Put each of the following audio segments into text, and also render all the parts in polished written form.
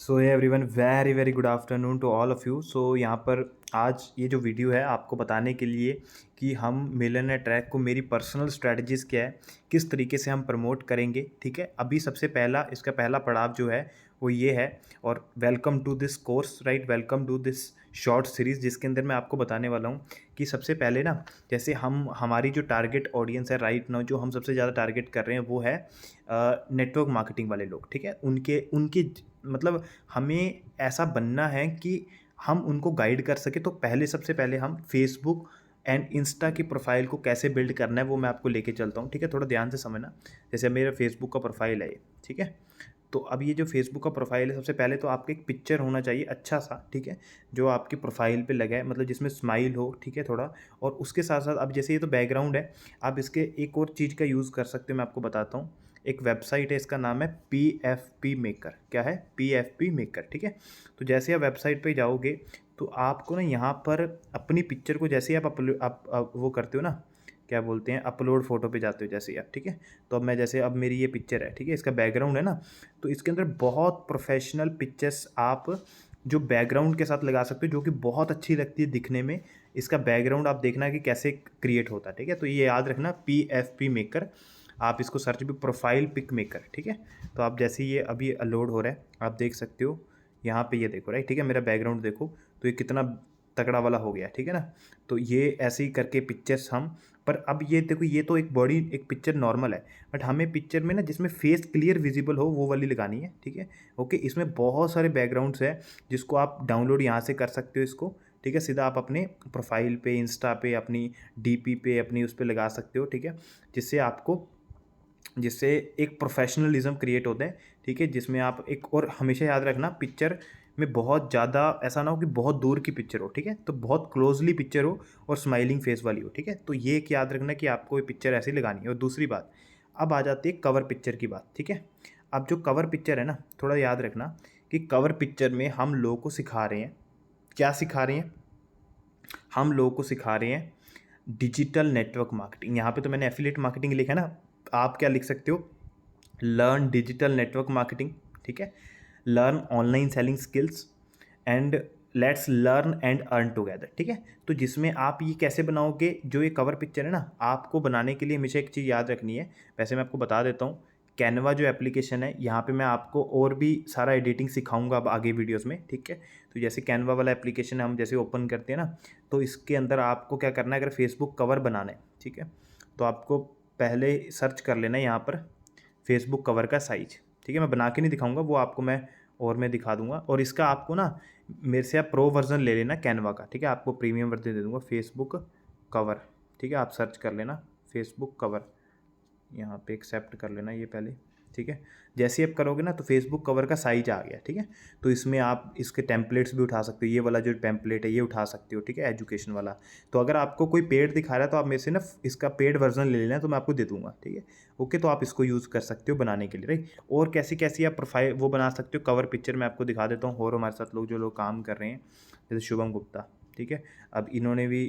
So hey everyone, very very good afternoon to all of you. So यहाँ पर आज ये जो वीडियो है आपको बताने के लिए कि हम मिलियनेयर ट्रैक को मेरी पर्सनल स्ट्रैटेजीज़ क्या है, किस तरीके से हम प्रमोट करेंगे। ठीक है, अभी सबसे पहला इसका पहला पड़ाव जो है वो ये है। और welcome to this course, right, welcome to this short series जिसके अंदर मैं आपको बताने वाला हूँ कि सबसे पहले ना, जैसे हमारी जो टारगेट ऑडियंस है राइट नाउ, जो हम सबसे ज़्यादा टारगेट कर रहे हैं वो है नेटवर्क मार्केटिंग वाले लोग। ठीक है, उनके उनकी मतलब हमें ऐसा बनना है कि हम उनको गाइड कर सके। तो पहले सबसे पहले हम फेसबुक एंड इंस्टा की प्रोफाइल को कैसे बिल्ड करना है वो मैं आपको लेके चलता हूँ। ठीक है, थोड़ा ध्यान से समझना। जैसे मेरा फेसबुक का प्रोफाइल है ये, ठीक है। तो अब ये जो फेसबुक का प्रोफाइल है, सबसे पहले तो आपका एक पिक्चर होना चाहिए अच्छा सा, ठीक है, जो आपकी प्रोफाइल पे लगा है, मतलब जिसमें स्माइल हो, ठीक है, थोड़ा। और उसके साथ साथ अब जैसे ये तो बैकग्राउंड है, आप इसके एक और चीज़ का यूज़ कर सकते हो, मैं आपको बताता हूँ। एक वेबसाइट है, इसका नाम है PFP मेकर। क्या है? PFP मेकर, ठीक है। तो जैसे आप वेबसाइट पे जाओगे तो आपको ना यहाँ पर अपनी पिक्चर को जैसे आप आप वो करते हो ना, क्या बोलते हैं, अपलोड फ़ोटो पे जाते हो जैसे आप, ठीक है। तो अब मैं जैसे अब मेरी ये पिक्चर है, ठीक है, इसका बैकग्राउंड है ना, तो इसके अंदर बहुत प्रोफेशनल पिक्चर्स आप जो बैकग्राउंड के साथ लगा सकते हो, जो कि बहुत अच्छी लगती है दिखने में। इसका बैकग्राउंड आप देखना कि कैसे क्रिएट होता है, ठीक है। तो ये याद रखना, PFP मेकर, आप इसको सर्च भी, प्रोफाइल पिक मेकर, ठीक है। तो आप जैसे ये अभी लोड हो रहा है, आप देख सकते हो यहाँ पे, ये देखो, राइट, ठीक है। मेरा बैकग्राउंड देखो, तो ये कितना तगड़ा वाला हो गया, ठीक है ना। तो ये ऐसे ही करके पिक्चर्स हम, पर अब ये देखो, ये तो एक बॉडी एक पिक्चर नॉर्मल है, बट हमें पिक्चर में ना जिसमें फेस क्लियर विजिबल हो वो वाली लगानी है, ठीक है। ओके, इसमें बहुत सारे बैकग्राउंड्स हैं जिसको आप डाउनलोड यहाँ से कर सकते हो इसको, ठीक है। सीधा आप अपने प्रोफाइल पे, इंस्टा पे, अपनी DP पे, अपनी उस पर लगा सकते हो, ठीक है। जिससे आपको, जिससे एक प्रोफेशनलिज्म क्रिएट होता है, ठीक है। जिसमें आप एक, और हमेशा याद रखना, पिक्चर में बहुत ज़्यादा ऐसा ना हो कि बहुत दूर की पिक्चर हो, ठीक है। तो बहुत क्लोजली पिक्चर हो और स्माइलिंग फेस वाली हो, ठीक है। तो ये एक याद रखना कि आपको ये पिक्चर ऐसी लगानी है। और दूसरी बात, अब आ जाती है कवर पिक्चर की बात, ठीक है। अब जो कवर पिक्चर है ना, थोड़ा याद रखना कि कवर पिक्चर में हम लोगों को सिखा रहे हैं, क्या सिखा रहे हैं, हम लोगों को सिखा रहे हैं डिजिटल नेटवर्क मार्केटिंग। यहाँ पे तो मैंने एफिलिएट मार्केटिंग लिखा है ना, आप क्या लिख सकते हो, लर्न डिजिटल नेटवर्क मार्केटिंग, ठीक है। Learn online selling skills and let's learn and earn together, ठीक है। तो जिसमें आप ये कैसे बनाओगे, जो ये कवर पिक्चर है ना, आपको बनाने के लिए हमेशा एक चीज़ याद रखनी है। वैसे मैं आपको बता देता हूँ, कैनवा जो एप्लीकेशन है, यहाँ पे मैं आपको और भी सारा एडिटिंग सिखाऊंगा अब आगे वीडियोस में, ठीक है। तो जैसे कैनवा वाला एप्लीकेशन हम जैसे ओपन करते हैं ना, तो इसके अंदर आपको क्या करना है, अगर फेसबुक कवर बनाना है, ठीक है, तो आपको पहले सर्च कर लेना है यहाँ पर फेसबुक कवर का साइज, ठीक है। मैं बना के नहीं दिखाऊंगा, वो आपको मैं दिखा दूंगा। और इसका आपको ना, मेरे से आप प्रो वर्जन ले लेना कैनवा का, ठीक है। आपको प्रीमियम वर्जन दे दूंगा, फेसबुक कवर, ठीक है। आप सर्च कर लेना फेसबुक कवर, यहाँ पे एक्सेप्ट कर लेना ये पहले, ठीक है। जैसे आप करोगे ना, तो फेसबुक कवर का साइज आ गया, ठीक है। तो इसमें आप इसके टेम्पलेट्स भी उठा सकते हो, ये वाला जो टेम्पलेट है ये उठा सकते हो, ठीक है, एजुकेशन वाला। तो अगर आपको कोई पेड दिखा रहा है तो आप मेरे से ना इसका पेड वर्जन ले लेना, तो मैं आपको दे दूंगा, ठीक है। ओके, तो आप इसको यूज़ कर सकते हो बनाने के लिए, राइट। और कैसी कैसी आप प्रोफाइल वो बना सकते हो, कवर पिक्चर मैं आपको दिखा देता हूँ। और हमारे साथ लोग, जो लोग काम कर रहे हैं, जैसे शुभम गुप्ता, ठीक है। अब इन्होंने भी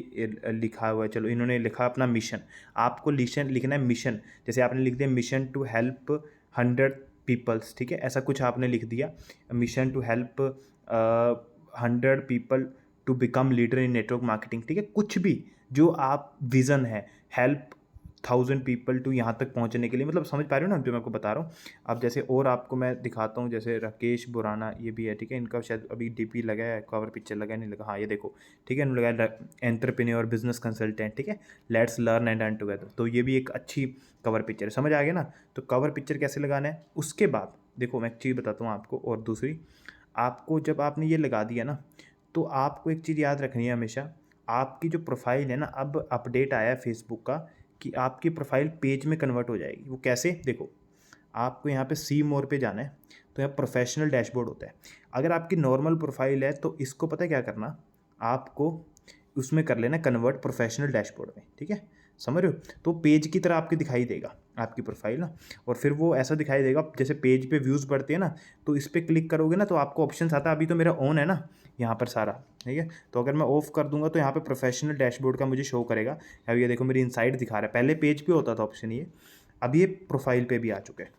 लिखा हुआ है, चलो इन्होंने लिखा अपना मिशन, आपको मिशन लिखना है, मिशन। जैसे आपने लिख दिया मिशन टू हेल्प 100 पीपल्स, ठीक है, ऐसा कुछ आपने लिख दिया, mission to help 100 people to become leader in network marketing, ठीक है। कुछ भी जो आप विज़न है, हेल्प 1000 पीपल टू यहाँ तक पहुँचने के लिए, मतलब समझ पा रहे हो ना जो मैं आपको बता रहा हूँ। अब जैसे और आपको मैं दिखाता हूँ, जैसे राकेश बुराना, ये भी है, ठीक है। इनका शायद अभी DP लगा है, कवर पिक्चर लगा है, नहीं लगा, हाँ ये देखो, ठीक है, इन्होंने लगाया एंटरप्रेन्योर बिजनेस कंसल्टेंट, ठीक है, let's learn and earn together. तो ये भी एक अच्छी कवर पिक्चर है, समझ आ गया ना। तो कवर पिक्चर कैसे लगाना है, उसके बाद देखो मैं एक चीज़ बताता हूँ आपको। और दूसरी, आपको जब आपने ये लगा दिया ना, तो आपको एक चीज़ याद रखनी है हमेशा, आपकी जो प्रोफाइल है ना, अब अपडेट आया है फेसबुक का कि आपकी प्रोफाइल पेज में कन्वर्ट हो जाएगी। वो कैसे, देखो, आपको यहाँ पे सी मोर पे जाना है, तो यहाँ प्रोफेशनल डैशबोर्ड होता है। अगर आपकी नॉर्मल प्रोफाइल है तो इसको पता है क्या करना, आपको उसमें कर लेना कन्वर्ट प्रोफेशनल डैशबोर्ड में, ठीक है, समझ रहे हो। तो पेज की तरह आपकी दिखाई देगा आपकी प्रोफाइल ना, और फिर वो ऐसा दिखाई देगा, जैसे पेज पे व्यूज़ बढ़ते हैं ना, तो इस पर क्लिक करोगे ना, तो आपको ऑप्शन आता है। अभी तो मेरा ऑन है ना यहाँ पर सारा, ठीक है। तो अगर मैं ऑफ कर दूंगा तो यहाँ पे प्रोफेशनल डैशबोर्ड का मुझे शो करेगा। अब ये देखो मेरी इनसाइड दिखा रहा है, पहले पेज पे होता था ऑप्शन ये, अब ये प्रोफाइल पे भी आ चुका है।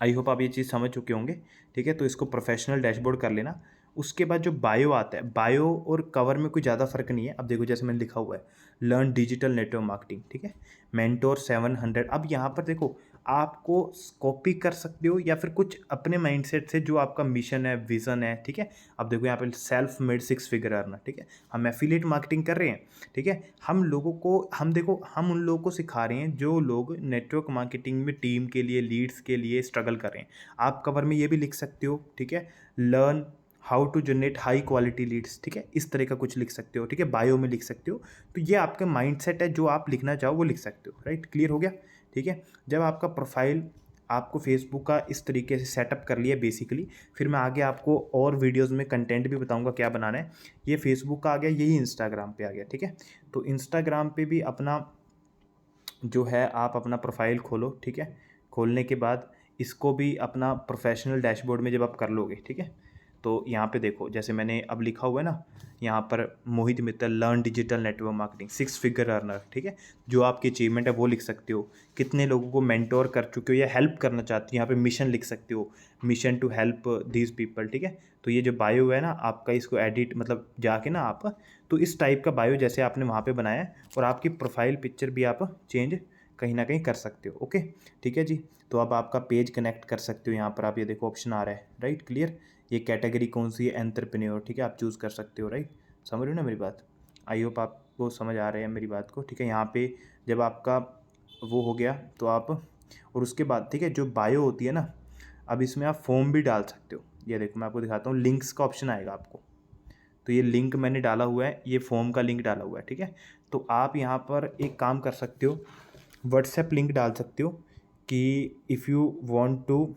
आई होप आप ये चीज़ समझ चुके होंगे, ठीक है। तो इसको प्रोफेशनल डैशबोर्ड कर लेना। उसके बाद जो बायो आता है, बायो और कवर में कोई ज़्यादा फर्क नहीं है। अब देखो जैसे मैंने लिखा हुआ है, लर्न डिजिटल नेटवर्क मार्केटिंग, ठीक है, मेंटोर 700। अब यहाँ पर देखो, आपको कॉपी कर सकते हो या फिर कुछ अपने माइंडसेट से जो आपका मिशन है, विजन है, ठीक है। अब देखो यहाँ पे सेल्फ मेड 6 फिगर अर्नर, ठीक है, हम एफिलिएट मार्केटिंग कर रहे हैं, ठीक है। हम लोगों को, हम देखो, हम उन लोगों को सिखा रहे हैं जो लोग नेटवर्क मार्केटिंग में टीम के लिए, लीड्स के लिए स्ट्रगल कर रहे हैं। आप कवर में ये भी लिख सकते हो, ठीक है, learn how to generate high quality leads, ठीक है, इस तरह का कुछ लिख सकते हो, ठीक है, बायो में लिख सकते हो। तो ये आपका माइंडसेट है, जो आप लिखना चाहो वो लिख सकते हो, राइट। क्लियर हो गया, ठीक है। जब आपका प्रोफाइल, आपको फेसबुक का इस तरीके से सेटअप कर लिया बेसिकली, फिर मैं आगे आपको और वीडियोस में कंटेंट भी बताऊंगा क्या बनाना है। ये फेसबुक का आ गया, यही इंस्टाग्राम पे आ गया, ठीक है। तो इंस्टाग्राम पे भी अपना जो है, आप अपना प्रोफाइल खोलो, ठीक है। खोलने के बाद इसको भी अपना प्रोफेशनल डैशबोर्ड में जब आप कर लोगे, ठीक है, तो यहाँ पे देखो जैसे मैंने अब लिखा हुआ है ना, यहाँ पर Mohit Mittal learn digital network marketing 6 figure earner, ठीक है। जो आपकी अचीवमेंट है वो लिख सकते हो, कितने लोगों को मेंटोर कर चुके हो या हेल्प करना चाहते हो, यहाँ पे मिशन लिख सकते हो, mission to help these people, ठीक है। तो ये जो बायो है ना आपका, इसको एडिट मतलब जाके ना आप, तो इस टाइप का बायो जैसे आपने वहाँ पे बनाया है, और आपकी प्रोफाइल पिक्चर भी आप चेंज कहीं ना कहीं कर सकते हो, ओके, ठीक है जी। तो अब आपका पेज कनेक्ट कर सकते हो, यहाँ पर आप ये देखो ऑप्शन आ रहा है, राइट, क्लियर। ये कैटेगरी कौन सी है, एंटरप्रेन्योर, ठीक है, आप चूज़ कर सकते हो, राइट। समझ रहे हो ना मेरी बात, आई होप आपको समझ आ रहे हैं मेरी बात को, ठीक है। यहाँ पे जब आपका वो हो गया तो आप, और उसके बाद ठीक है, जो बायो होती है ना, अब इसमें आप फॉर्म भी डाल सकते हो। ये देखो मैं आपको दिखाता हूँ, लिंक्स का ऑप्शन आएगा आपको, तो ये लिंक मैंने डाला हुआ है, ये फॉर्म का लिंक डाला हुआ है, ठीक है। तो आप यहाँ पर एक काम कर सकते हो, व्हाट्सएप लिंक डाल सकते हो कि if you want to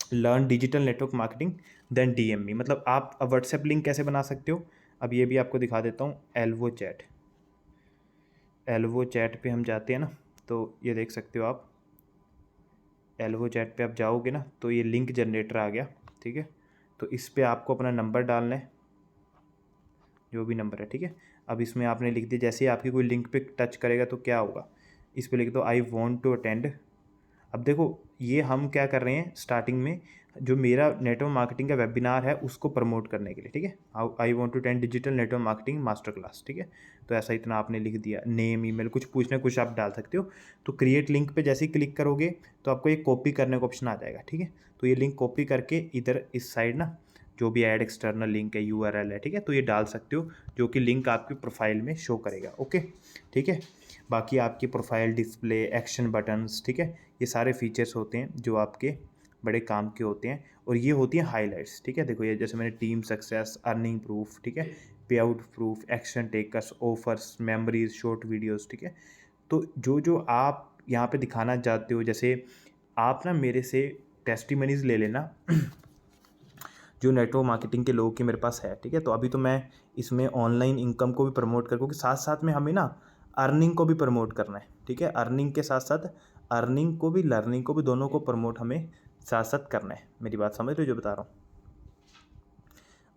learn digital network marketing then DM me. मतलब आप अब व्हाट्सएप लिंक कैसे बना सकते हो, अब ये भी आपको दिखा देता हूँ। एल्वो चैट पे हम जाते हैं ना, तो ये देख सकते हो आप, एल्वो चैट पे आप जाओगे ना तो ये लिंक जनरेटर आ गया, ठीक है। तो इस पर आपको अपना नंबर डालना है, जो भी नंबर है, ठीक है। अब इसमें आपने लिख दिया, जैसे ही आपकी कोई लिंक पे टच करेगा तो क्या होगा, इस पर लिख दो आई वॉन्ट टू अटेंड। अब देखो ये हम क्या कर रहे हैं स्टार्टिंग में, जो मेरा नेटवर्क मार्केटिंग का वेबिनार है उसको प्रमोट करने के लिए, ठीक है, I want to attend digital network marketing master class, ठीक है। तो ऐसा इतना आपने लिख दिया, नेम ईमेल कुछ पूछना कुछ आप डाल सकते हो। तो क्रिएट लिंक पे जैसे ही क्लिक करोगे तो आपको एक कॉपी करने का ऑप्शन आ जाएगा, ठीक है। तो ये लिंक कॉपी करके इधर इस साइड ना, जो भी ऐड एक्सटर्नल लिंक है, यूआरएल है, ठीक है, तो ये डाल सकते हो, जो कि लिंक आपकी प्रोफाइल में शो करेगा, ओके, ठीक है। बाकी आपकी प्रोफाइल डिस्प्ले, एक्शन बटन्स, ठीक है, ये सारे फीचर्स होते हैं जो आपके बड़े काम के होते हैं, और ये होती हैं हाइलाइट्स, ठीक है। देखो ये जैसे मैंने टीम सक्सेस, अर्निंग प्रूफ, ठीक है, पे out proof, action takers, offers, memories, short videos, ठीक है। तो जो जो आप यहाँ पे दिखाना चाहते हो, जैसे आप ना मेरे से टेस्टिमनीज ले लेना जो नेटवर्क मार्केटिंग के लोगों की मेरे पास है, ठीक है। तो अभी तो मैं इसमें ऑनलाइन इनकम को भी प्रमोट कर, क्योंकि साथ साथ में हमें ना अर्निंग को भी प्रमोट करना है, ठीक है। अर्निंग के साथ साथ अर्निंग को भी, लर्निंग को भी, दोनों को प्रमोट हमें साथ साथ करना है। मेरी बात समझ रहे हो जो बता रहा हूँ।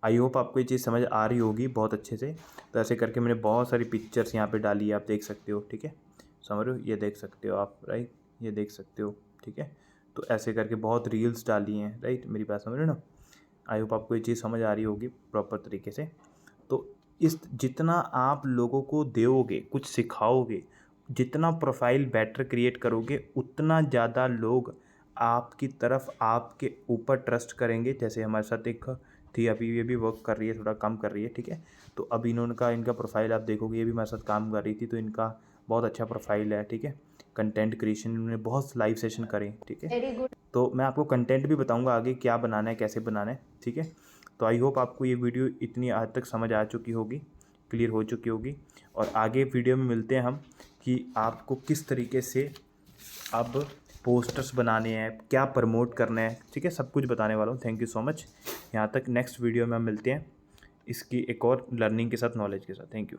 आई होप आपको ये चीज़ समझ आ रही होगी बहुत अच्छे से। तो ऐसे करके मैंने बहुत सारी पिक्चर्स यहाँ पे डाली है, आप देख सकते हो, ठीक है, समझ रहे हो, ये देख सकते हो आप, राइट, ये देख सकते हो, ठीक है। तो ऐसे करके बहुत रील्स डाली हैं, राइट, मेरी बात समझ रहे हो ना। आई होप आपको ये चीज़ समझ आ रही होगी प्रॉपर तरीके से। तो इस जितना आप लोगों को दोगे, कुछ सिखाओगे, जितना प्रोफाइल बेटर क्रिएट करोगे, उतना ज़्यादा लोग आपकी तरफ, आपके ऊपर ट्रस्ट करेंगे। जैसे हमारे साथ एक थी, अभी ये भी वर्क कर रही है, थोड़ा कम कर रही है, ठीक है। तो अब इनका प्रोफाइल आप देखोगे, ये भी हमारे साथ काम कर रही थी, तो इनका बहुत अच्छा प्रोफाइल है, ठीक है। कंटेंट क्रिएशन इन्होंने बहुत लाइव सेशन करे, ठीक है। Very good. तो मैं आपको कंटेंट भी बताऊंगा आगे क्या बनाना है, कैसे बनाना है, ठीक है। तो आई होप आपको ये वीडियो इतनी हद तक समझ आ चुकी होगी, क्लियर हो चुकी होगी। और आगे वीडियो में मिलते हैं हम कि आपको किस तरीके से अब पोस्टर्स बनाने हैं, क्या प्रमोट करना है, ठीक है, सब कुछ बताने वाला हूँ। Thank you so much. यहाँ तक नेक्स्ट वीडियो में हम मिलते हैं इसकी एक और लर्निंग के साथ, नॉलेज के साथ। Thank you.